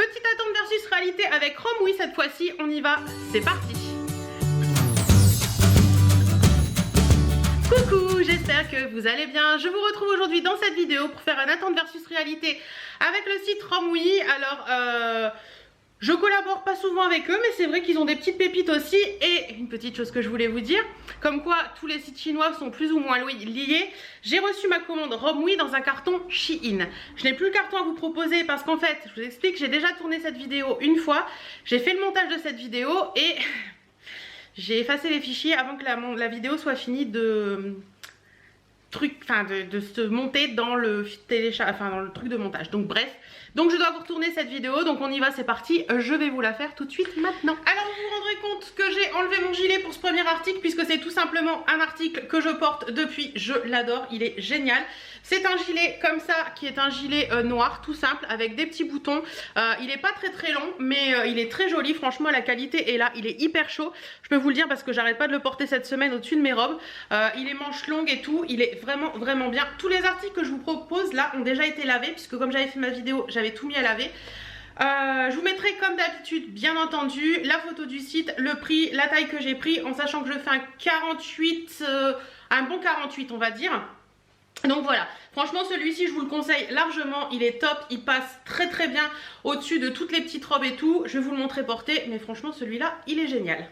Petite attente versus réalité avec Rome, oui cette fois-ci on y va, c'est parti. Coucou, j'espère que vous allez bien. Je vous retrouve aujourd'hui dans cette vidéo pour faire un attente versus réalité avec le site Romwe. Alors je collabore pas souvent avec eux, mais c'est vrai qu'ils ont des petites pépites aussi. Et une petite chose que je voulais vous dire, comme quoi tous les sites chinois sont plus ou moins liés. J'ai reçu ma commande Romwe dans un carton Shein. Je n'ai plus le carton à vous proposer parce qu'en fait, je vous explique, j'ai déjà tourné cette vidéo une fois. J'ai fait le montage de cette vidéo et j'ai effacé les fichiers avant que la vidéo soit finie de se monter dans le dans le truc de montage. Donc bref, donc je dois vous retourner cette vidéo, donc on y va, c'est parti, je vais vous la faire tout de suite maintenant. Alors vous vous rendrez compte que j'ai enlevé mon gilet pour ce premier article puisque c'est tout simplement un article que je porte depuis, je l'adore, il est génial. C'est un gilet comme ça qui est un gilet noir tout simple avec des petits boutons. Il n'est pas très long mais il est très joli, franchement la qualité est là, il est hyper chaud. Je peux vous le dire parce que j'arrête pas de le porter cette semaine au-dessus de mes robes. Il est manches longues et tout, il est vraiment bien. Tous les articles que je vous propose là ont déjà été lavés puisque comme j'avais fait ma vidéo, j'avais tout mis à laver. Je vous mettrai comme d'habitude bien entendu la photo du site, le prix, la taille que j'ai pris en sachant que je fais un 48, un bon 48 on va dire. Donc voilà, franchement celui-ci je vous le conseille largement, il est top, il passe très bien au-dessus de toutes les petites robes et tout. Je vais vous le montrer porté, mais franchement celui-là il est génial.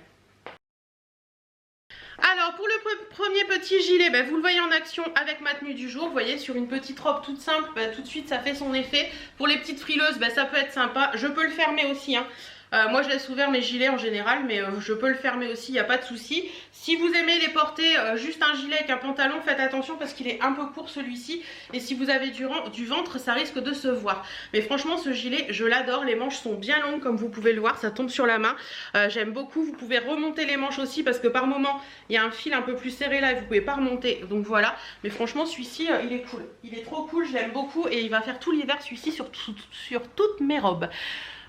Alors pour le premier petit gilet, vous le voyez en action avec ma tenue du jour. Vous voyez sur une petite robe toute simple, tout de suite ça fait son effet. Pour les petites frileuses, ça peut être sympa. Je peux le fermer aussi hein. Moi je laisse ouvert mes gilets en général, mais je peux le fermer aussi, il n'y a pas de souci. Si vous aimez les porter juste un gilet avec un pantalon, faites attention parce qu'il est un peu court celui-ci. Et si vous avez du ventre, ça risque de se voir. Mais franchement ce gilet, je l'adore, les manches sont bien longues comme vous pouvez le voir, ça tombe sur la main. J'aime beaucoup, vous pouvez remonter les manches aussi parce que par moment, il y a un fil un peu plus serré là et vous pouvez pas remonter. Donc voilà, mais franchement celui-ci, il est cool. Il est trop cool, je l'aime beaucoup et il va faire tout l'hiver celui-ci sur toutes mes robes.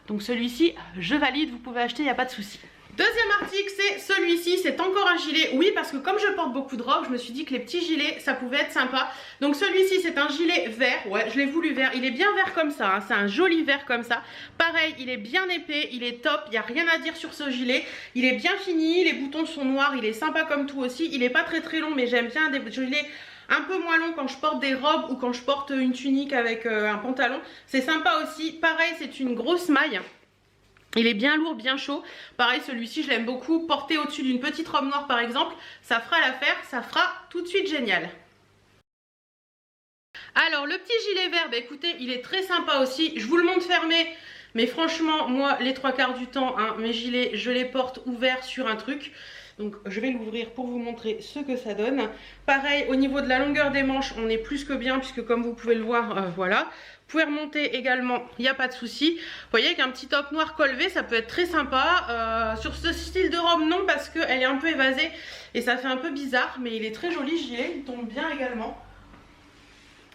Donc celui-ci, je valide, vous pouvez acheter, il n'y a pas de souci. Deuxième article, c'est celui-ci, c'est encore un gilet. Oui, parce que comme je porte beaucoup de robes, je me suis dit que les petits gilets, ça pouvait être sympa. Donc celui-ci, c'est un gilet vert. Ouais, je l'ai voulu vert. Il est bien vert comme ça, hein. C'est un joli vert comme ça. Pareil, il est bien épais, il est top. Il n'y a rien à dire sur ce gilet. Il est bien fini, les boutons sont noirs, il est sympa comme tout aussi. Il n'est pas très long, mais j'aime bien des gilets un peu moins long quand je porte des robes ou quand je porte une tunique avec un pantalon. C'est sympa aussi. Pareil, c'est une grosse maille. Il est bien lourd, bien chaud. Pareil, celui-ci, je l'aime beaucoup. Porté au-dessus d'une petite robe noire, par exemple, ça fera l'affaire. Ça fera tout de suite génial. Alors, le petit gilet vert, écoutez, il est très sympa aussi. Je vous le montre fermé. Mais franchement, moi, les trois quarts du temps, hein, mes gilets, je les porte ouverts sur un truc. Donc je vais l'ouvrir pour vous montrer ce que ça donne. Pareil, au niveau de la longueur des manches, on est plus que bien puisque comme vous pouvez le voir, voilà. Vous pouvez remonter également, il n'y a pas de souci. Vous voyez qu'un petit top noir col V, ça peut être très sympa. Sur ce style de robe, non, parce qu'elle est un peu évasée et ça fait un peu bizarre. Mais il est très joli, ce gilet, il tombe bien également.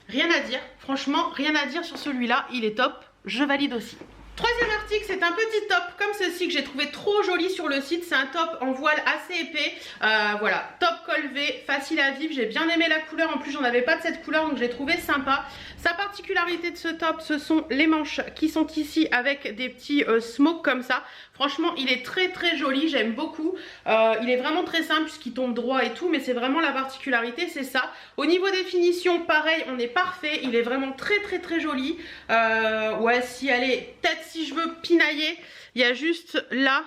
Rien à dire, franchement, rien à dire sur celui-là, il est top, je valide aussi. Troisième article, c'est un petit top comme ceci que j'ai trouvé trop joli sur le site. C'est un top en voile assez épais. Voilà, top col V, facile à vivre. J'ai bien aimé la couleur. En plus, j'en avais pas de cette couleur, donc je l'ai trouvé sympa. Sa particularité de ce top, ce sont les manches qui sont ici avec des petits smokes comme ça. Franchement, il est très joli. J'aime beaucoup. Il est vraiment très simple puisqu'il tombe droit et tout, mais c'est vraiment la particularité, c'est ça. Au niveau des finitions, pareil, on est parfait. Il est vraiment très joli. Ouais, si allez, peut-être si je veux pinailler, il y a juste là,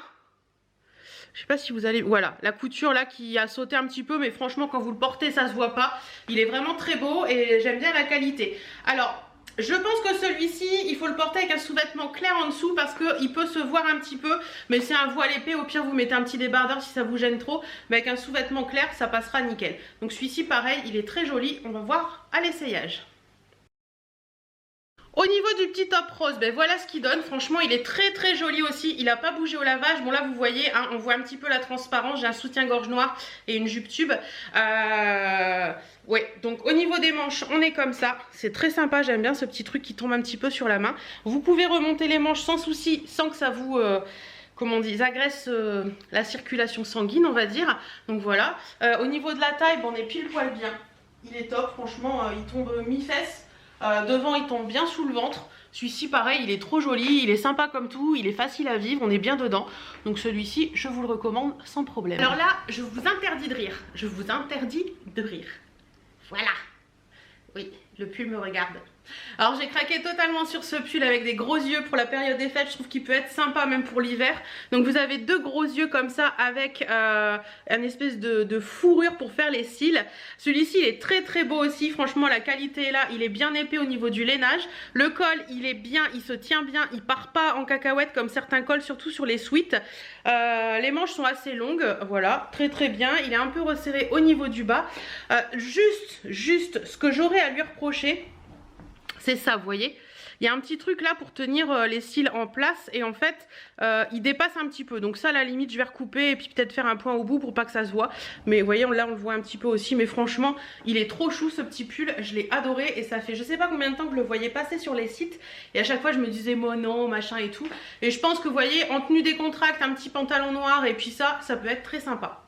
je sais pas si vous allez, voilà, la couture là qui a sauté un petit peu, mais franchement quand vous le portez ça se voit pas. Il est vraiment très beau et j'aime bien la qualité. Alors je pense que celui-ci, il faut le porter avec un sous-vêtement clair en dessous parce qu'il peut se voir un petit peu, mais c'est un voile épais, au pire vous mettez un petit débardeur si ça vous gêne trop, mais avec un sous-vêtement clair ça passera nickel. Donc celui-ci pareil, il est très joli, on va voir à l'essayage. Au niveau du petit top rose, voilà ce qu'il donne. Franchement, il est très joli aussi. Il n'a pas bougé au lavage. Bon, là, vous voyez, hein, on voit un petit peu la transparence. J'ai un soutien-gorge noir et une jupe tube. Ouais, donc au niveau des manches, on est comme ça. C'est très sympa. J'aime bien ce petit truc qui tombe un petit peu sur la main. Vous pouvez remonter les manches sans souci, sans que ça vous... comment on dit, agresse la circulation sanguine, on va dire. Donc voilà. Au niveau de la taille, on est pile poil bien. Il est top. Franchement, il tombe mi-fesse. Devant il tombe bien sous le ventre. Celui-ci pareil, il est trop joli, il est sympa comme tout, il est facile à vivre, on est bien dedans. Donc celui-ci, je vous le recommande sans problème. Alors là, je vous interdis de rire. Je vous interdis de rire. Voilà. Oui, le pull me regarde. Alors j'ai craqué totalement sur ce pull avec des gros yeux pour la période des fêtes. Je trouve qu'il peut être sympa même pour l'hiver. Donc vous avez deux gros yeux comme ça avec une espèce de fourrure pour faire les cils. Celui-ci il est très très beau aussi. Franchement la qualité est là. Il est bien épais au niveau du lainage. Le col il est bien, il se tient bien. Il part pas en cacahuète comme certains cols, surtout sur les sweats. Les manches sont assez longues. Voilà, très très bien. Il est un peu resserré au niveau du bas. Juste ce que j'aurais à lui reprocher, c'est ça, vous voyez, il y a un petit truc là pour tenir les cils en place et en fait il dépasse un petit peu. Donc ça à la limite je vais recouper et puis peut-être faire un point au bout pour pas que ça se voit. Mais vous voyez là on le voit un petit peu aussi. Mais franchement il est trop chou ce petit pull, je l'ai adoré. Et ça fait je sais pas combien de temps que je le voyais passer sur les sites. Et à chaque fois je me disais moi non machin et tout. Et je pense que vous voyez en tenue décontracte, un petit pantalon noir et puis ça peut être très sympa.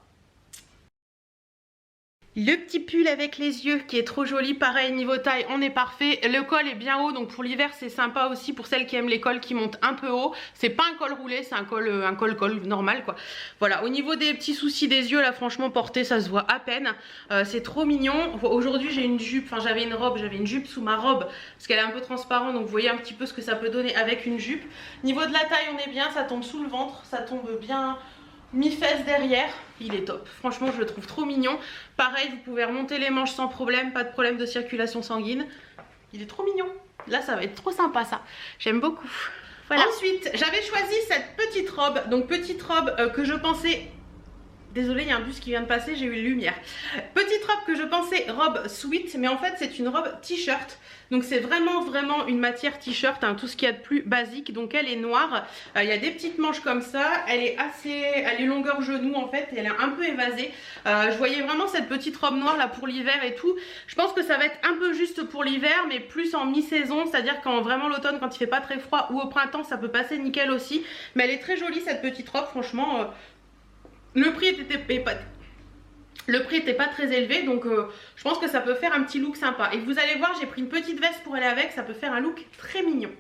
Le petit pull avec les yeux qui est trop joli, pareil niveau taille on est parfait. Le col est bien haut donc pour l'hiver c'est sympa aussi pour celles qui aiment les cols qui montent un peu haut. C'est pas un col roulé, c'est un col normal quoi. Voilà, au niveau des petits soucis des yeux là franchement porté ça se voit à peine. C'est trop mignon. Aujourd'hui j'ai une jupe, enfin j'avais une jupe sous ma robe parce qu'elle est un peu transparente donc vous voyez un petit peu ce que ça peut donner avec une jupe. Niveau de la taille on est bien, ça tombe sous le ventre, ça tombe bien mi-fesse derrière, il est top. Franchement je le trouve trop mignon. Pareil vous pouvez remonter les manches sans problème, pas de problème de circulation sanguine. Il est trop mignon. Là ça va être trop sympa ça. J'aime beaucoup. Voilà. Ensuite j'avais choisi cette petite robe. Donc petite robe que je pensais... Désolée, il y a un bus qui vient de passer, j'ai eu une lumière. Petite robe que je pensais robe sweat, mais en fait c'est une robe t-shirt. Donc c'est vraiment une matière t-shirt, hein, tout ce qu'il y a de plus basique. Donc elle est noire, il y a des petites manches comme ça, elle est longueur genou en fait, et elle est un peu évasée. Je voyais vraiment cette petite robe noire là pour l'hiver et tout. Je pense que ça va être un peu juste pour l'hiver, mais plus en mi-saison, c'est-à-dire quand vraiment l'automne, quand il fait pas très froid, ou au printemps, ça peut passer nickel aussi. Mais elle est très jolie cette petite robe, franchement. Le prix était pas très élevé donc je pense que ça peut faire un petit look sympa. Et vous allez voir j'ai pris une petite veste pour aller avec, ça peut faire un look très mignon.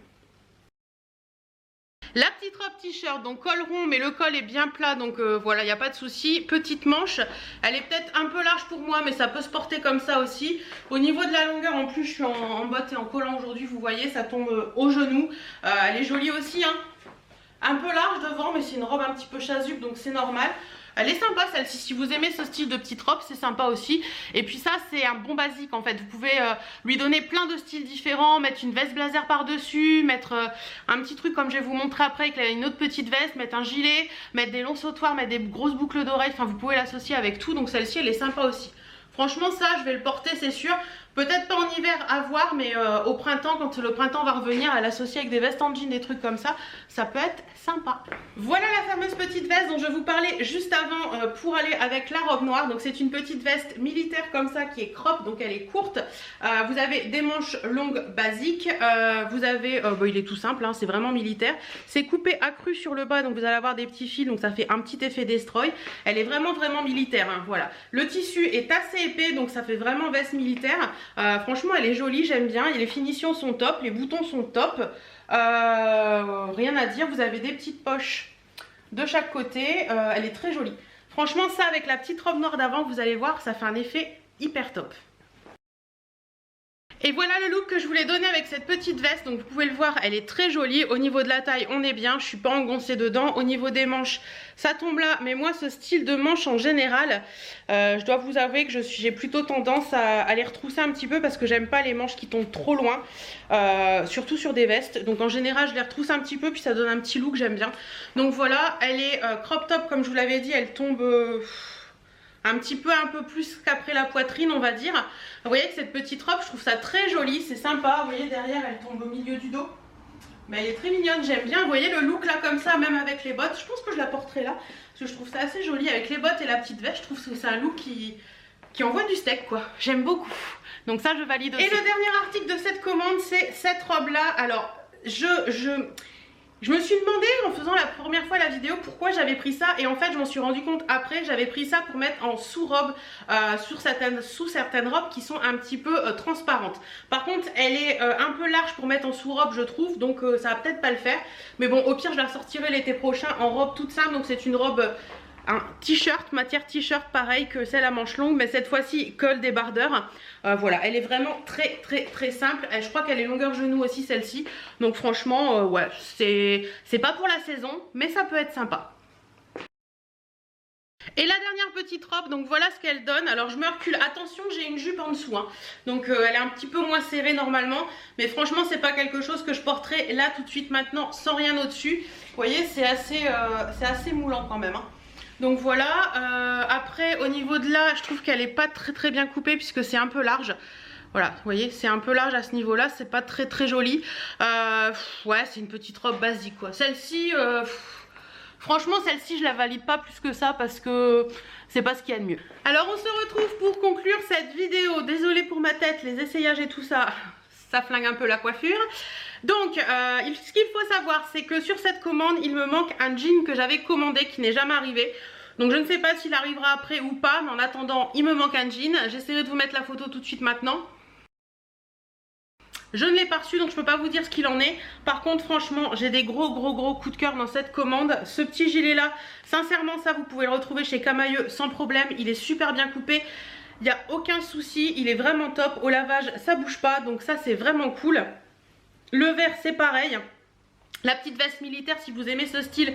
La petite robe t-shirt, donc col rond mais le col est bien plat donc voilà il n'y a pas de souci. Petite manche, elle est peut-être un peu large pour moi mais ça peut se porter comme ça aussi. Au niveau de la longueur en plus je suis en botte et en collant aujourd'hui, vous voyez ça tombe au genou. Elle est jolie aussi hein. Un peu large devant mais c'est une robe un petit peu chasuble donc c'est normal. Elle est sympa celle-ci, si vous aimez ce style de petite robe c'est sympa aussi. Et puis ça c'est un bon basique en fait, vous pouvez lui donner plein de styles différents, mettre une veste blazer par dessus, mettre un petit truc comme je vais vous montrer après avec une autre petite veste, mettre un gilet, mettre des longs sautoirs, mettre des grosses boucles d'oreilles, enfin vous pouvez l'associer avec tout. Donc celle-ci elle est sympa aussi. Franchement ça je vais le porter c'est sûr. Peut-être pas en hiver à voir mais au printemps quand le printemps va revenir à l'associer avec des vestes en jean, des trucs comme ça, ça peut être sympa. Voilà la fameuse petite veste dont je vous parlais juste avant pour aller avec la robe noire. Donc c'est une petite veste militaire comme ça qui est crop, donc elle est courte. Vous avez des manches longues basiques, vous avez, il est tout simple, hein, c'est vraiment militaire. C'est coupé accru sur le bas donc vous allez avoir des petits fils donc ça fait un petit effet destroy. Elle est vraiment militaire, hein, voilà. Le tissu est assez épais donc ça fait vraiment veste militaire. Franchement elle est jolie, j'aime bien, et les finitions sont top, les boutons sont top, rien à dire. Vous avez des petites poches de chaque côté, elle est très jolie. Franchement ça avec la petite robe noire d'avant vous allez voir ça fait un effet hyper top. Et voilà le look que je voulais donner avec cette petite veste. Donc vous pouvez le voir elle est très jolie. Au niveau de la taille on est bien, je suis pas engoncée dedans. Au niveau des manches ça tombe là, mais moi ce style de manche en général je dois vous avouer que j'ai plutôt tendance à les retrousser un petit peu parce que j'aime pas les manches qui tombent trop loin, surtout sur des vestes. Donc en général je les retrousse un petit peu puis ça donne un petit look, j'aime bien. Donc voilà, elle est crop top comme je vous l'avais dit, elle tombe un peu plus qu'après la poitrine on va dire. Vous voyez que cette petite robe je trouve ça très joli, c'est sympa. Vous voyez derrière elle tombe au milieu du dos. Mais elle est très mignonne, j'aime bien. Vous voyez le look là comme ça, même avec les bottes. Je pense que je la porterai là, parce que je trouve ça assez joli. Avec les bottes et la petite veste, je trouve que c'est un look qui envoie du steak quoi. J'aime beaucoup. Donc ça je valide aussi. Et le dernier article de cette commande c'est cette robe là. Alors Je me suis demandé en faisant la première fois la vidéo pourquoi j'avais pris ça, et en fait je m'en suis rendu compte après. J'avais pris ça pour mettre en sous-robe sous certaines robes qui sont un petit peu transparentes. Par contre elle est un peu large pour mettre en sous-robe je trouve, donc ça va peut-être pas le faire. Mais bon, au pire je la sortirai l'été prochain en robe toute simple. Donc c'est une robe, un t-shirt, matière t-shirt pareil que celle à manches longues, mais cette fois-ci col débardeur. Voilà, elle est vraiment très simple. Je crois qu'elle est longueur genou aussi celle-ci. Donc franchement, ouais, c'est pas pour la saison, mais ça peut être sympa. Et la dernière petite robe, donc voilà ce qu'elle donne. Alors je me recule, attention, j'ai une jupe en dessous, hein. Donc elle est un petit peu moins serrée normalement. Mais franchement c'est pas quelque chose que je porterai là tout de suite maintenant sans rien au-dessus. Vous voyez, c'est assez moulant quand même, hein. Donc voilà, après au niveau de là, je trouve qu'elle est pas très bien coupée puisque c'est un peu large. Voilà, vous voyez, c'est un peu large à ce niveau-là, c'est pas très joli. Ouais, c'est une petite robe basique quoi. Celle-ci, franchement celle-ci je la valide pas plus que ça parce que c'est pas ce qu'il y a de mieux. Alors on se retrouve pour conclure cette vidéo. Désolée pour ma tête, les essayages et tout ça, ça flingue un peu la coiffure. Donc ce qu'il faut savoir c'est que sur cette commande il me manque un jean que j'avais commandé qui n'est jamais arrivé. Donc je ne sais pas s'il arrivera après ou pas, mais en attendant il me manque un jean. J'essaierai de vous mettre la photo tout de suite maintenant. Je ne l'ai pas reçu donc je peux pas vous dire ce qu'il en est. Par contre franchement j'ai des gros coups de cœur dans cette commande. Ce petit gilet là, sincèrement ça vous pouvez le retrouver chez Camailleux sans problème. Il est super bien coupé, il n'y a aucun souci, il est vraiment top. Au lavage ça bouge pas, donc ça c'est vraiment cool. Le vert c'est pareil. La petite veste militaire, si vous aimez ce style,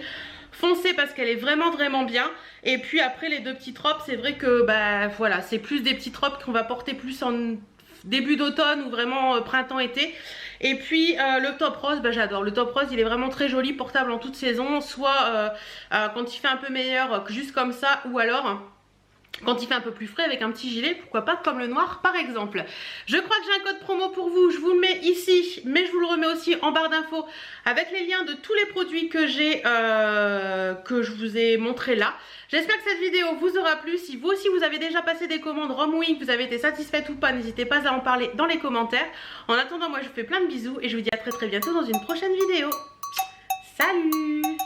foncez parce qu'elle est vraiment bien. Et puis après les deux petites robes, c'est vrai que bah voilà, c'est plus des petites robes qu'on va porter plus en début d'automne ou vraiment printemps-été. Et puis le top rose, bah, j'adore. Le top rose il est vraiment très joli, portable en toute saison. Soit quand il fait un peu meilleur, juste comme ça, ou alors quand il fait un peu plus frais avec un petit gilet, pourquoi pas, comme le noir par exemple. Je crois que j'ai un code promo pour vous, je vous le mets ici, mais je vous le remets aussi en barre d'infos avec les liens de tous les produits que que je vous ai montré là. J'espère que cette vidéo vous aura plu. Si vous aussi vous avez déjà passé des commandes Romwing, vous avez été satisfaite ou pas, n'hésitez pas à en parler dans les commentaires. En attendant, moi je vous fais plein de bisous et je vous dis à très bientôt dans une prochaine vidéo. Salut!